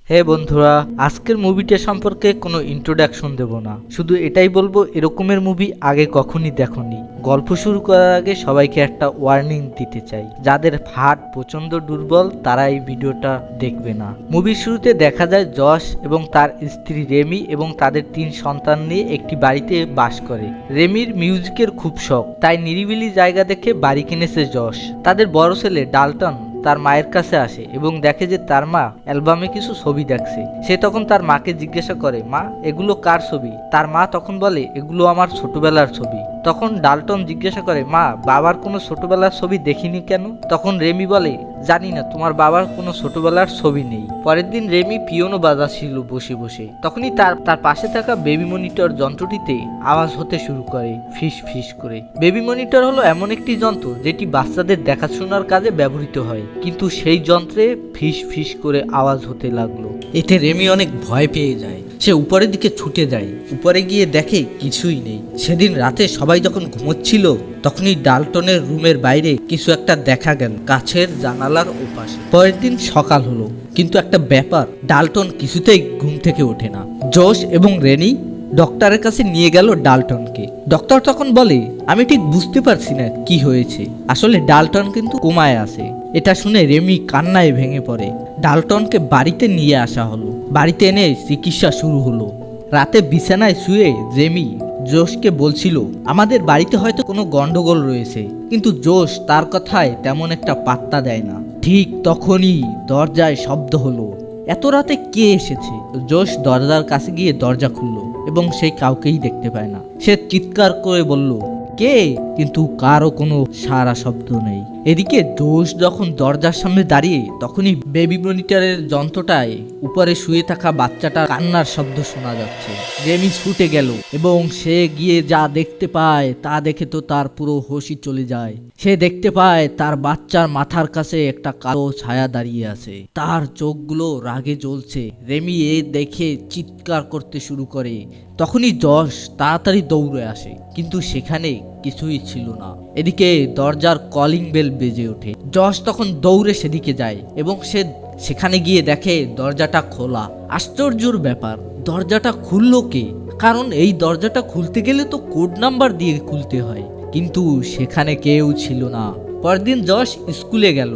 হে বন্ধুরা, আজকের মুভিটা সম্পর্কে কোনো ইন্ট্রোডাকশন দেব না, শুধু এটাই বলবো এরকমের মুভি আগে কখনই দেখোনি। গল্প শুরু করার আগে সবাইকে একটা ওয়ার্নিং দিতে চাই, যাদের হার্ট প্রচন্ড দুর্বল তারা এই ভিডিওটা দেখবে না। মুভির শুরুতে দেখা যায় যশ এবং তার স্ত্রী রেমি এবং তাদের 3 সন্তান নিয়ে একটি বাড়িতে বাস করে। রেমির মিউজিকের খুব শখ, তাই নিরিবিলি জায়গা দেখে বাড়ি কিনেছে যশ। তাদের বড় ছেলে ডাল্টন তার মায়ের কাছে আসে এবং দেখে যে তার মা অ্যালবামে কিছু ছবি দেখছে। সে তখন তার মাকে জিজ্ঞাসা করে, মা এগুলো কার ছবি? তার মা তখন বলে, এগুলো আমার ছোটবেলার ছবি। তখন ডাল্টন জিজ্ঞাসা করে, মা বাবার কোনো ছোটবেলার ছবি দেখিনি কেন? তখন রেমি বলে, জানি না, তোমার বাবার কোনো ছোটবেলার ছবি নেই। পরের দিন রেমি পিয়ানো বাজাচ্ছিল বসে বসে, তখনই তার পাশে থাকা বেবি মনিটর যন্ত্রটিতে আওয়াজ হতে শুরু করে, ফিস ফিস করে। বেবি মনিটর হলো এমন একটি যন্ত্র যেটি বাচ্চাদের দেখাশোনার কাজে ব্যবহৃত হয়, কিন্তু সেই যন্ত্রে ফিস ফিস করে আওয়াজ হতে লাগলো। এতে রেমি অনেক ভয় পেয়ে যায়। সে উপরের দিকে ছুটে যায়, উপরে গিয়ে দেখে কিছুই নেই। সেদিন রাতে সবাই যখন ঘুমোচ্ছিল তখনই ডাল্টনের রুমের বাইরে কিছু একটা দেখা গেল কাছের জানালার ওপাশে। পরের দিন সকাল হলো, কিন্তু একটা ব্যাপার, ডাল্টন কিছুতেই ঘুম থেকে ওঠে না। জোশ এবং রেনি ডক্টরের কাছে নিয়ে গেল ডাল্টনকে। ডক্টর তখন বলে, আমি ঠিক বুঝতে পারছি না কি হয়েছে, আসলে ডাল্টন কিন্তু কোমায় আছে। এটা শুনে রেমি কান্নায় ভেঙে পড়ে। ডাল্টনকে বাড়িতে নিয়ে আসা হলো, বাড়িতে এনে চিকিৎসা শুরু হলো। রাতে বিছানায় শুয়ে রেমি জোশকে বলছিল, আমাদের বাড়িতে হয়তো কোনো গন্ডগোল রয়েছে, কিন্তু জোশ তার কথায় তেমন একটা পাত্তা দেয় না। ঠিক তখনই দরজায় শব্দ হলো। এত রাতে কে এসেছে? জোশ দরজার কাছে গিয়ে দরজা খুললো এবং সে কাউকেই দেখতে পায় না। সে চিৎকার করে বলল, কে? কিন্তু কারো কোনো সারা শব্দ নেই। এদিকে জোশ যখন দরজার সামনে দাঁড়িয়ে, তখনই বেবি মনিটরের যন্ত্রটায় উপরে শুয়ে থাকা বাচ্চাটার কান্নার শব্দ শোনা যাচ্ছে। রেমি ছুটে গেল এবং সে গিয়ে যা দেখতে পায় তা দেখে তো তার পুরো হোশই চলে যায়। সে দেখতে পায় তার বাচ্চার মাথার কাছে একটা কালো ছায়া দাঁড়িয়ে আছে, তার চোখগুলো রাগে জ্বলছে। রেমি এ দেখে চিৎকার করতে শুরু করে। তখনই যশ তাড়াতাড়ি দৌড়ে আসে, কিন্তু সেখানে কিছুই ছিল না। এদিকে দরজার কলিং বেল বেজে ওঠে। যশ তখন দৌড়ে সেদিকে যায় এবং সে সেখানে গিয়ে দেখে দরজাটা খোলা। আশ্চর্যের ব্যাপার, দরজাটা খুললো কে? কারণ এই দরজাটা খুলতে গেলে তো কোড নাম্বার দিয়ে খুলতে হয়, কিন্তু সেখানে কেউ ছিল না। পরের দিন যশ স্কুলে গেল।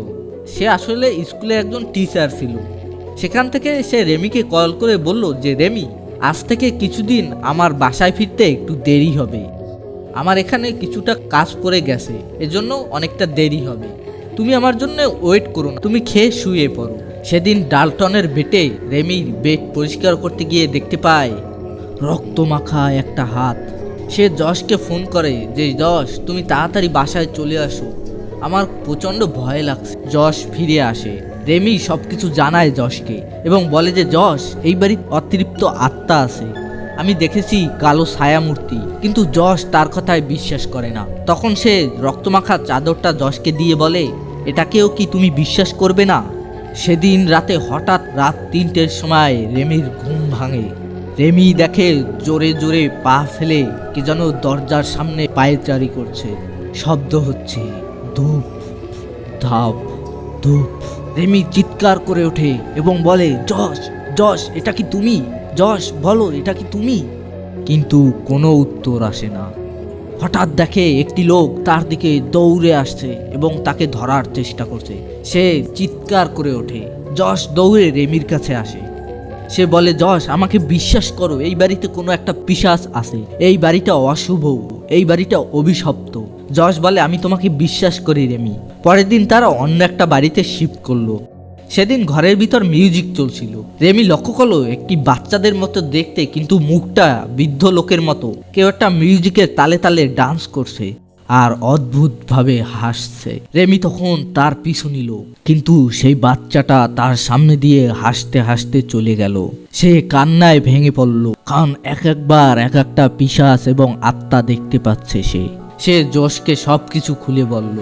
সে আসলে স্কুলে একজন টিচার ছিল। সেখান থেকে সে রেমিকে কল করে বলল যে, রেমি, আজ থেকে কিছুদিন আমার বাসায় ফিরতে একটু দেরি হবে। আমার এখানে কিছুটা কাজ পড়ে গেছে, এজন্য অনেকটা দেরি হবে। তুমি আমার জন্য ওয়েট করো না, তুমি খেয়ে শুয়ে পড়ো। সেদিন ডাল্টনের বেটে রেমির বেড পরিষ্কার করতে গিয়ে দেখতে পায় রক্তমাখা একটা হাত। সে যশকে ফোন করে যে, যশ, তুমি তাড়াতাড়ি বাসায় চলে আসো, আমার প্রচণ্ড ভয় লাগছে। যশ ফিরে আসে। রেমি সবকিছু জানায় যশকে এবং বলে যে, যশ, এই বাড়ির অতিরিক্ত আত্মা আছে, আমি দেখেছি কালো ছায়ামূর্তি। কিন্তু যশ তার কথায় বিশ্বাস করে না। তখন সে রক্তমাখা চাদরটা যশকে দিয়ে বলে, এটাকেও কি তুমি বিশ্বাস করবে না? সেদিন রাতে হঠাৎ রাত 3টের সময় রেমির ঘুম ভাঙে। রেমি দেখে জোরে জোরে পা ফেলে কে যেন দরজার সামনে পায়চারি করছে। শব্দ হচ্ছে ধূপ ধাপ ধূপ। রেমি চিৎকার করে ওঠে এবং বলে, যশ, যশ, এটা কি তুমি? যশ, বলো, এটা কি তুমি? কিন্তু কোনো উত্তর আসে না। হঠাৎ দেখে একটি লোক তার দিকে দৌড়ে আসছে এবং তাকে ধরার চেষ্টা করছে। সে চিৎকার করে ওঠে। যশ দৌড়ে রেমির কাছে আসে। সে বলে, যশ, আমাকে বিশ্বাস করো, এই বাড়িতে কোনো একটা পিশাচ আছে, এই বাড়িটা অশুভ, এই বাড়িটা অভিশপ্ত। যশ বলে, আমি তোমাকে বিশ্বাস করি রেমি। পরের দিন তারা অন্য একটা বাড়িতে শিফট করলো। সেদিন ঘরের ভিতর মিউজিক চলছিল। রেমি লক্ষ্য করলো একটি বাচ্চাদের মতো দেখতে কিন্তু মুখটা বৃদ্ধ লোকের মতো কেউ একটা মিউজিকের তালে তালে ডান্স করছে আর অদ্ভুতভাবে হাসছে। রেমি তখন তার পিছু নিল, কিন্তু সেই বাচ্চাটা তার সামনে দিয়ে হাসতে হাসতে চলে গেল। সে কান্নায় ভেঙে পড়ল, কারণ একবার এক একটা পিশাচ এবং আত্মা দেখতে পাচ্ছে। সে যশকে সবকিছু খুলে বলল।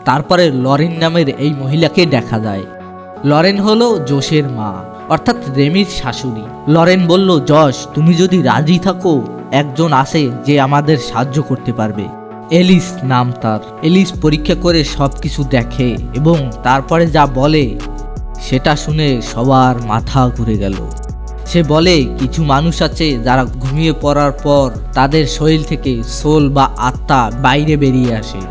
তারপরে লরেন নামের এই মহিলাকে দেখা যায়। লরেন হলো জোশের মা, অর্থাৎ রেমির শাশুড়ি। লরেন বলল, যশ, তুমি যদি রাজি থাকো, একজন আছে যে আমাদের সাহায্য করতে পারবে। এলিস নাম তার। এলিস পরীক্ষা করে সবকিছু দেখে এবং তারপরে যা বলে সেটা শুনে সবার মাথা ঘুরে গেল। সে বলে কিছু মানুষ আছে যারা ঘুমিয়ে পড়ার পর তাদের শরীর থেকে সোল বা আত্মা বাইরে বেরিয়ে আসে,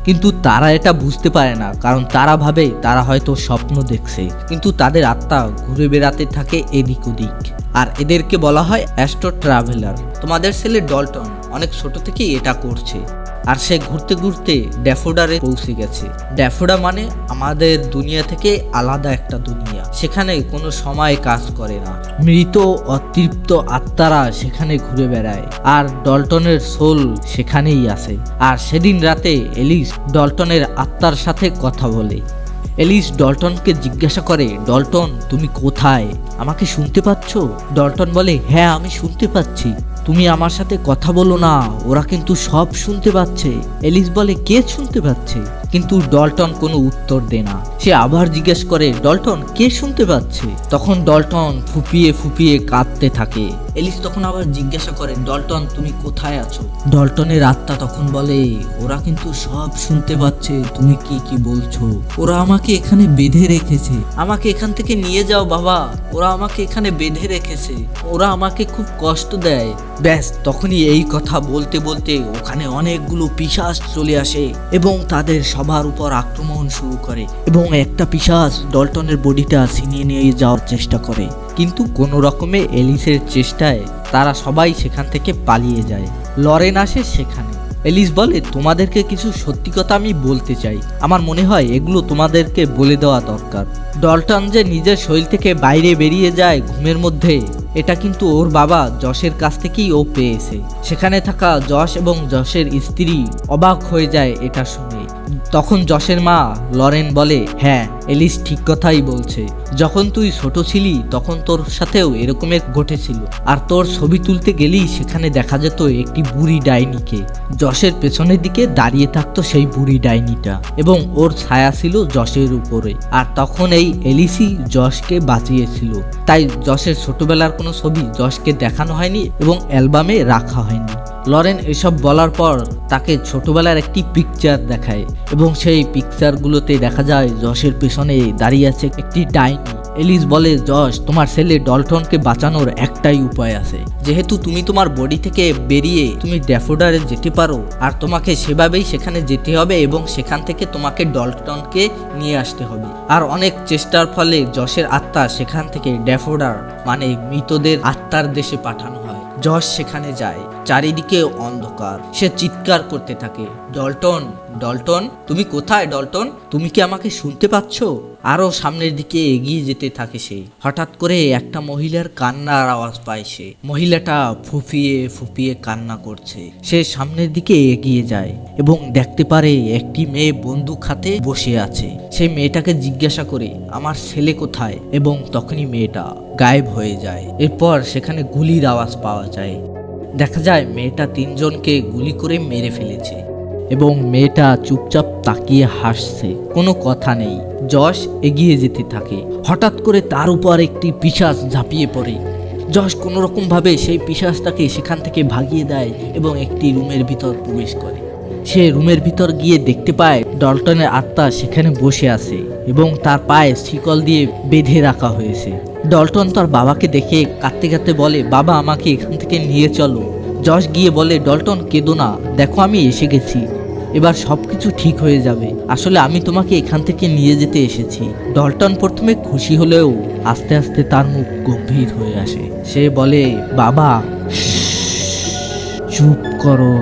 কিন্তু তারা এটা বুঝতে পারে না, কারণ তারা ভাবে তারা হয়তো স্বপ্ন দেখছে, কিন্তু তাদের আত্মা ঘুরে বেড়াতে থাকে এদিক ওদিক। আর এদেরকে বলা হয় অ্যাস্ট্রো ট্রাভেলার। তোমাদের ছেলে ডলটন অনেক ছোট থেকেই এটা করছে, আর সে ঘুরতে ঘুরতে ড্যাফোডারে পৌঁছে গেছে। ড্যাফোডা মানে আমাদের দুনিয়া থেকে আলাদা একটা দুনিয়া, সেখানে কোনো সময় কাজ করে না। মৃত অতৃপ্ত আত্মারা সেখানে ঘুরে বেড়ায়, আর ডলটনের সোল সেখানেই আছে। আর সেদিন রাতে এলিস ডলটনের আত্মার সাথে কথা বলে। এলিস ডলটনকে জিজ্ঞাসা করে, ডলটন তুমি কোথায়, আমাকে শুনতে পাচ্ছ? ডলটন বলে, হ্যাঁ আমি শুনতে পাচ্ছি, তুমি আমার সাথে কথা বলো না, ওরা কিন্তু সব শুনতে পাচ্ছে। এলিস বলে, কে শুনতে পাচ্ছে? কিন্তু ডলটন কোনো উত্তর দেয় না। সে আবার জিজ্ঞেস করে, ডলটন কে শুনতে পাচ্ছে? তখন ডলটন ফুপিয়ে ফুপিয়ে কাঁদতে থাকে। এলিস তখন আবার জিজ্ঞাসা করে, ডলটন তুমি কোথায় আছো? ডলটনের আত্মা তখন বলে, ওরা কিন্তু সব শুনতে পাচ্ছে, তুমি কি কি বলছো, ওরা আমাকে এখানে বেঁধে রেখেছে, আমাকে এখান থেকে নিয়ে যাও বাবা, ওরা আমাকে এখানে বেঁধে রেখেছে, ওরা আমাকে খুব কষ্ট দেয়। ব্যাস তখনই এই কথা বলতে বলতে ওখানে অনেকগুলো পিশাচ চলে আসে এবং তাদের সবার উপর আক্রমণ শুরু করে, এবং একটা পিশাচ ডলটনের বডিটা ছিনিয়ে নিয়ে যাওয়ার চেষ্টা করে, কিন্তু কোনো রকমে এলিসের চেষ্টায় তারা সবাই সেখান থেকে পালিয়ে যায়। লরেন আসে সেখানে। এলিস বলে, তোমাদেরকে কিছু সত্যি কথা আমি বলতে চাই, আমার মনে হয় এগুলো তোমাদেরকে বলে দেওয়া দরকার। ডলটন যে নিজের শরীর থেকে বাইরে বেরিয়ে যায় ঘুমের মধ্যে, এটা কিন্তু ওর বাবা যশের কাছ থেকেই ও পেয়েছে। সেখানে থাকা যশ এবং যশের স্ত্রী অবাক হয়ে যায় এটা শুনে। তখন যশের মা লরেন বলে, হ্যাঁ এলিস ঠিক কথাই বলছে, যখন তুই ছোট ছিলি তখন তোর সাথেও এরকমের ঘটেছিল, আর তোর ছবি তুলতে গেলেই সেখানে দেখা যেত একটি বুড়ি ডাইনিকে। যশের পেছনের দিকে দাঁড়িয়ে থাকতো সেই বুড়ি ডাইনিটা, এবং ওর ছায়া ছিল যশের উপরে, আর তখন এই এলিসই যশকে বাঁচিয়েছিল। তাই যশের ছোটবেলার কোনো ছবি যশকে দেখানো হয়নি এবং অ্যালবামে রাখা হয়নি। লরেন এসব বলার পর তাকে ছোটবেলার একটি পিকচার দেখায়, এবং সেই পিকচারগুলোতে দেখা যায় যশের পেছনে দাঁড়িয়ে আছে একটি ডাইনি। এলিস বলে, যশ তোমার ছেলে ডলটনকে বাঁচানোর একটাই উপায় আছে, যেহেতু তুমি তোমার বডি থেকে বেরিয়ে তুমি ড্যাফোডারে যেতে পারো, আর তোমাকে সেভাবেই সেখানে যেতে হবে এবং সেখান থেকে তোমাকে ডলটনকে নিয়ে আসতে হবে। আর অনেক চেষ্টার ফলে যশের আত্মা সেখান থেকে ড্যাফোডার মানে মৃতদের আত্মার দেশে পাঠানো হয়। যশ সেখানে যায়, চারিদিকে অন্ধকার, সে চিৎকার করতে থাকে, ডলটন ডলটন তুমি কোথায়? ডলটন তুমি কি আমাকে শুনতে পাচ্ছ? আরো সামনের দিকে এগিয়ে যেতে থাকে সে। হঠাৎ করে একটা মহিলার কান্নার আওয়াজ পায় সে। মহিলাটা ফুপিয়ে ফুপিয়ে কান্না করছে। সে সামনের দিকে এগিয়ে যায় এবং দেখতে পারে একটি মেয়ে বন্দুক হাতে বসে আছে। সেই মেয়েটাকে জিজ্ঞাসা করে, আমার ছেলে কোথায়? এবং তখনই মেয়েটা গায়েব হয়ে যায়। এরপর সেখানে গুলির আওয়াজ পাওয়া যায়। দেখা যায় মেয়েটা তিনজনকে গুলি করে মেরে ফেলেছে, এবং মেয়েটা চুপচাপ তাকিয়ে হাসছে, কোনো কথা নেই। যশ এগিয়ে যেতে থাকে। হঠাৎ করে তার উপর একটি পিশাচ ঝাঁপিয়ে পড়ে। যশ কোনো রকম ভাবে সেই পিশাচটাকে সেখান থেকে ভাগিয়ে দেয় এবং একটি রুমের ভিতর প্রবেশ করে। সে রুমের ভিতর গিয়ে দেখতে পায় ডলটনের আত্মা সেখানে বসে আছে এবং তার পায়ে শিকল দিয়ে বেঁধে রাখা হয়েছে। ডলটন তার বাবাকে দেখে কাঁদতে কাঁদতে বলে, বাবা আমাকে এখান থেকে নিয়ে চলো। যশ গিয়ে বলে, ডলটন কেঁদো না, দেখো আমি এসে গেছি, এবার সবকিছু ঠিক হয়ে যাবে, আসলে আমি তোমাকে এখান থেকে নিয়ে যেতে এসেছি। ডলটন প্রথমে খুশি হলেও আস্তে আস্তে তার মুখ গম্ভীর হয়ে আসে। সে বলে, বাবা চুপ করো,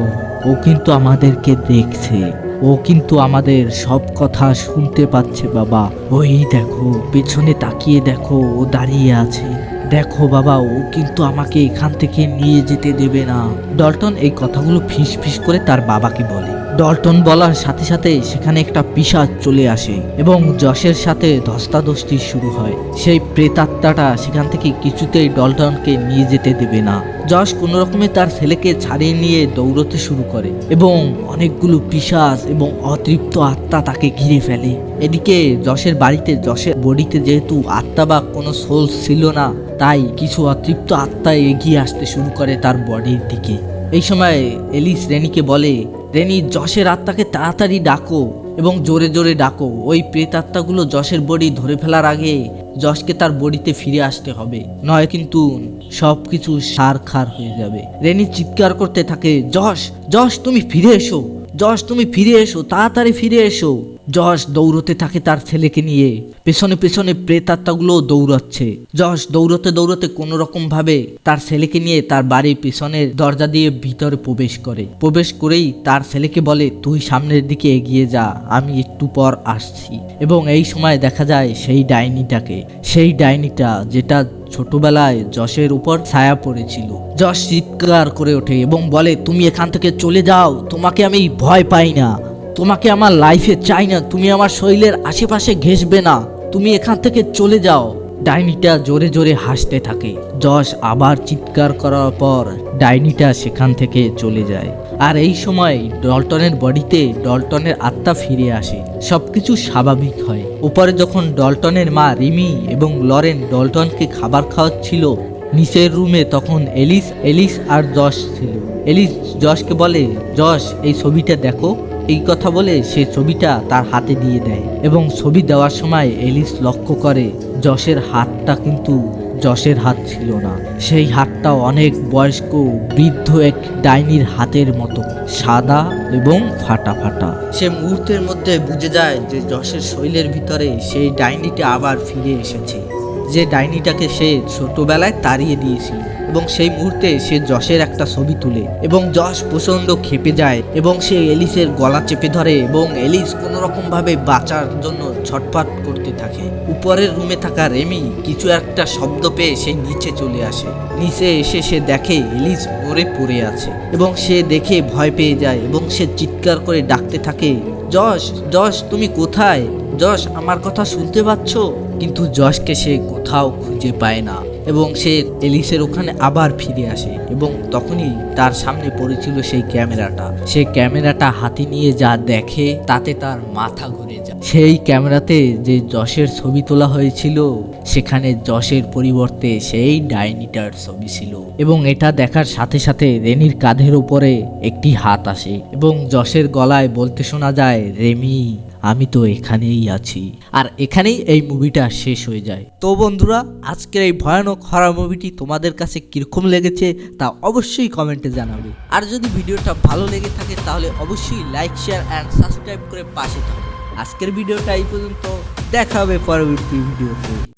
ও কিন্তু আমাদেরকে দেখছে, ও কিন্তু আমাদের সব কথা শুনতে পাচ্ছে বাবা। ওই দেখো পেছনে তাকিয়ে দেখো, ও দাঁড়িয়ে আছে, দেখো বাবা, ও কিন্তু আমাকে এখান থেকে নিয়ে যেতে দেবে না। ডলটন এই কথাগুলো ফিস ফিস করে তার বাবাকে বলে। ডলটন বলার সাথে সাথে সেখানে একটা পিশাচ চলে আসে এবং যশের সাথে ধস্তাধস্তি শুরু হয়। সেই প্রেতাত্মাটা সেখান থেকে কিছুতেই ডলটনকে নিয়ে যেতে দেবে না। যশ কোনো রকমে তার ছেলেকে ছাড়িয়ে নিয়ে দৌড়তে শুরু করে এবং অনেকগুলো পিশাচ এবং অতৃপ্ত আত্মা তাকে ঘিরে ফেলে। এদিকে যশের বাড়িতে, যশের বডিতে যেহেতু আত্মা বা কোনো সোল ছিল না, তাই কিছু অতৃপ্ত আত্মা এগিয়ে আসতে শুরু করে তার বডির দিকে। এই সময় এলিস রেনিকে বলে, রেনি যশের আত্মাকে তাড়াতাড়ি ডাকো, এবং জোরে জোরে ডাকো। ওই প্রেতাত্মাগুলো যশের বডি ধরে ফেলার আগে যশকে তার বডিতে ফিরে আসতে হবে, নয় কিন্তু সবকিছু সারখার হয়ে যাবে। রেনি চিৎকার করতে থাকে, যশ যশ তুমি ফিরে এসো, যশ তুমি ফিরে এসো, তাড়াতাড়ি ফিরে এসো। যশ দৌড়তে থাকে তার ছেলেকে নিয়ে, পেছনে পেছনে প্রেতাত্মাগুলো দৌড়াচ্ছে। যশ দৌড়তে দৌড়তে কোনো রকম ভাবে তার ছেলেকে নিয়ে তার বাড়ির পেছনের দরজা দিয়ে ভিতরে প্রবেশ করে। প্রবেশ করেই তার ছেলেকে বলে, তুই সামনের দিকে এগিয়ে যা, আমি একটু পর আসছি। এবং এই সময় দেখা যায় সেই ডাইনিটাকে, সেই ডাইনিটা যেটা ছোটবেলায় যশের উপর ছায়া পড়েছিল। যশ চিৎকার করে ওঠে এবং বলে, তুমি এখান থেকে চলে যাও, তোমাকে আমি ভয় পাই না, তোমাকে আমার লাইফে চাই না, তুমি আমার শরীরের আশেপাশে ঘেঁষবে না, তুমি এখান থেকে চলে যাও। ডাইনিটা জোরে জোরে হাসতে থাকে। যশ আবার চিৎকার করার পর ডাইনিটা সেখান থেকে চলে যায়। আর এই সময় ডলটনের বডিতে ডলটনের আত্মা ফিরে আসে, সবকিছু স্বাভাবিক হয়। উপরে যখন ডলটনের মা রিমি এবং লরেন ডলটনকে খাবার খাওয়াচ্ছিল, নিচের রুমে তখন এলিস আর যশ ছিল। এলিস যশকে বলে, যশ এই ছবিটা দেখো। এই কথা বলে সে ছবিটা তার হাতে দিয়ে দেয় এবং ছবি দেওয়ার সময় এলিস লক্ষ্য করে যশের হাতটা কিন্তু যশের হাত ছিল না, সেই হাতটা অনেক বয়স্ক বৃদ্ধ এক ডাইনির হাতের মতো, সাদা এবং ফাটা ফাটা। সে মুহূর্তের মধ্যে বুঝে যায় যে যশের শরীরের ভিতরে সেই ডাইনিটা আবার ফিরে এসেছে, যে ডাইনিটাকে সে ছোটবেলায় তাড়িয়ে দিয়েছিল। এবং সেই মুহূর্তে সে যশের একটা ছবি তুলে এবং যশ প্রচন্ড ক্ষেপে যায় এবং সে এলিসের গলা চেপে ধরে এবং এলিস কোনো রকম ভাবে বাঁচার জন্য ছটফট করতে থাকে। উপরের রুমে থাকা রেমি কিছু একটা শব্দ পেয়ে সে নিচে চলে আসে। নিচে এসে সে দেখে এলিস মরে পড়ে আছে এবং সে দেখে ভয় পেয়ে যায় এবং সে চিৎকার করে ডাকতে থাকে, যশ যশ তুমি কোথায়, যশ আমার কথা শুনতে পাচ্ছ? কিন্তু যশকে সে কোথাও খুঁজে পায় না এবং সে এলিসের ওখানে আবার ফিরে আসে এবং তখনই তার সামনে পড়েছিল সেই ক্যামেরাটা। সে ক্যামেরাটা হাতে নিয়ে যা দেখে তাতে তার মাথা ঘুরে যায়। সেই ক্যামেরাতে যে যশের ছবি তোলা হয়েছিল সেখানে যশের পরিবর্তে সেই ডাইনিটার ছবি ছিল এবং এটা দেখার সাথে সাথে রেনির কাঁধের উপরে একটি হাত আসে এবং যশের গলায় বলতে শোনা যায়, রেমি আমি তো এখানেই আছি। আর এখানেই এই মুভিটা শেষ হয়ে যায়। তো বন্ধুরা, আজকের এই ভয়ানক হরর মুভিটি তোমাদের কাছে কিরকম লেগেছে তা অবশ্যই কমেন্টে জানাবে। আর যদি ভিডিওটা ভালো লেগে থাকে তাহলে অবশ্যই লাইক, শেয়ার অ্যান্ড সাবস্ক্রাইব করে পাশে থাকো। আজকের ভিডিওটা এই পর্যন্ত, দেখা হবে পরবর্তী ভিডিওতে।